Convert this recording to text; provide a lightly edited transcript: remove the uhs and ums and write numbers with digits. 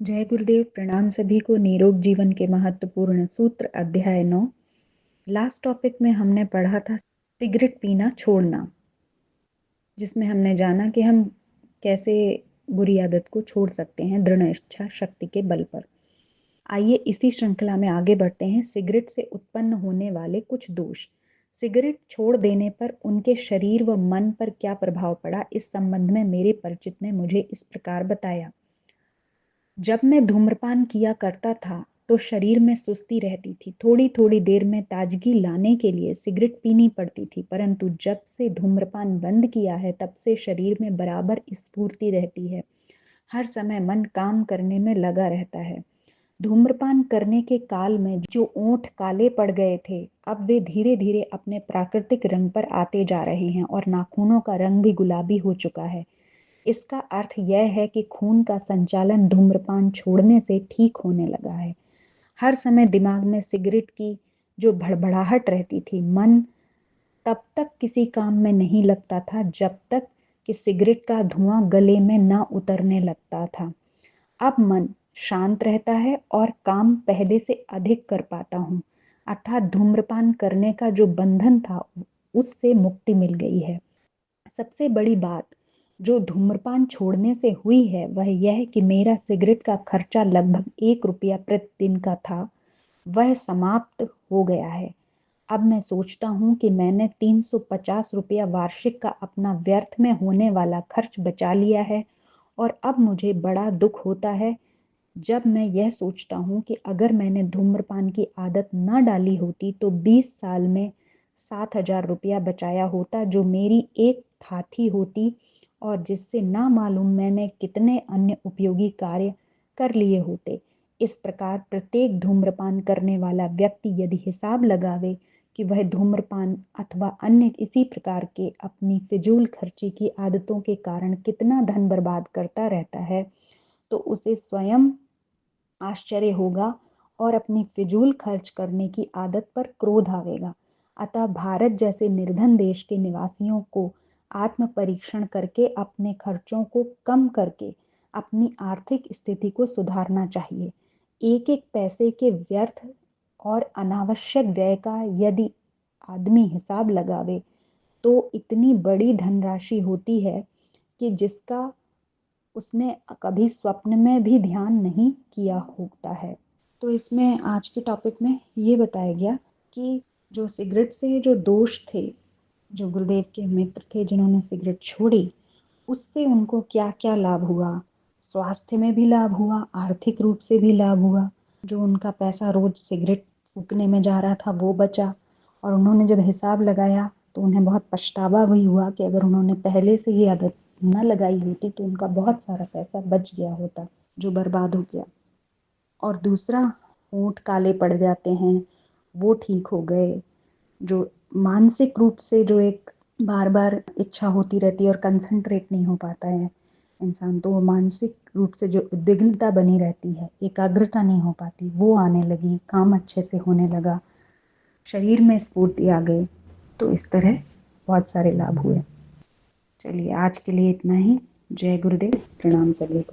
जय गुरुदेव। प्रणाम सभी को। निरोग जीवन के महत्वपूर्ण सूत्र अध्याय 9। लास्ट टॉपिक में हमने पढ़ा था सिगरेट पीना छोड़ना, जिसमें हमने जाना कि हम कैसे बुरी आदत को छोड़ सकते हैं दृढ़ इच्छा शक्ति के बल पर। आइए इसी श्रृंखला में आगे बढ़ते हैं। सिगरेट से उत्पन्न होने वाले कुछ दोष। सिगरेट छोड़ देने पर उनके शरीर व मन पर क्या प्रभाव पड़ा, इस संबंध में मेरे परिचित ने मुझे इस प्रकार बताया। जब मैं धूम्रपान किया करता था तो शरीर में सुस्ती रहती थी। थोड़ी थोड़ी देर में ताजगी लाने के लिए सिगरेट पीनी पड़ती थी, परंतु जब से धूम्रपान बंद किया है तब से शरीर में बराबर स्फूर्ति रहती है। हर समय मन काम करने में लगा रहता है। धूम्रपान करने के काल में जो ओंठ काले पड़ गए थे, अब वे धीरे धीरे अपने प्राकृतिक रंग पर आते जा रहे हैं और नाखूनों का रंग भी गुलाबी हो चुका है। इसका अर्थ यह है कि खून का संचालन धूम्रपान छोड़ने से ठीक होने लगा है। हर समय दिमाग में सिगरेट की जो भड़बड़ाहट रहती थी, मन तब तक किसी काम में नहीं लगता था जब तक कि सिगरेट का धुआं गले में ना उतरने लगता था। अब मन शांत रहता है और काम पहले से अधिक कर पाता हूँ। अर्थात धूम्रपान करने का जो बंधन था उससे मुक्ति मिल गई है। सबसे बड़ी बात जो धूम्रपान छोड़ने से हुई है वह यह कि मेरा सिगरेट का खर्चा लगभग 1 रुपया प्रतिदिन का था, वह समाप्त हो गया है। अब मैं सोचता हूँ कि मैंने 350 रुपया वार्षिक का अपना व्यर्थ में होने वाला खर्च बचा लिया है। और अब मुझे बड़ा दुख होता है जब मैं यह सोचता हूँ कि अगर मैंने धूम्रपान की आदत न डाली होती तो 20 साल में 7,000 रुपया बचाया होता, जो मेरी एक थाथी होती और जिससे ना मालूम मैंने कितने अन्य उपयोगी कार्य कर लिए होते। इस प्रकार प्रत्येक धूम्रपान करने वाला व्यक्ति यदि हिसाब लगावे कि वह धूम्रपान अथवा अन्य इसी प्रकार के अपनी फिजूल खर्ची की आदतों के कारण कितना धन बर्बाद करता रहता है, तो उसे स्वयं आश्चर्य होगा और अपनी फिजूल खर्च करने की आदत पर क्रोध आवेगा। अतः भारत जैसे निर्धन देश के निवासियों को आत्म परीक्षण करके अपने खर्चों को कम करके अपनी आर्थिक स्थिति को सुधारना चाहिए। एक एक पैसे के व्यर्थ और अनावश्यक व्यय का यदि आदमी हिसाब लगावे तो इतनी बड़ी धनराशि होती है कि जिसका उसने कभी स्वप्न में भी ध्यान नहीं किया होता है। तो इसमें आज के टॉपिक में ये बताया गया कि जो सिगरेट से जो दोष थे, जो गुरुदेव के मित्र थे जिन्होंने सिगरेट छोड़ी, उससे उनको क्या क्या लाभ हुआ। स्वास्थ्य में भी लाभ हुआ, आर्थिक रूप से भी लाभ हुआ। जो उनका पैसा रोज सिगरेट फूकने में जा रहा था वो बचा, और उन्होंने जब हिसाब लगाया तो उन्हें बहुत पछतावा भी हुआ कि अगर उन्होंने पहले से ही आदत न लगाई होती तो उनका बहुत सारा पैसा बच गया होता जो बर्बाद हो गया। और दूसरा, होंठ काले पड़ जाते हैं, वो ठीक हो गए। जो मानसिक रूप से जो एक बार बार इच्छा होती रहती है और कंसंट्रेट नहीं हो पाता है इंसान, तो वो मानसिक रूप से जो उद्विग्नता बनी रहती है, एकाग्रता नहीं हो पाती, वो आने लगी, काम अच्छे से होने लगा, शरीर में स्फूर्ति आ गई। तो इस तरह बहुत सारे लाभ हुए। चलिए आज के लिए इतना ही। जय गुरुदेव। प्रणाम सभी को।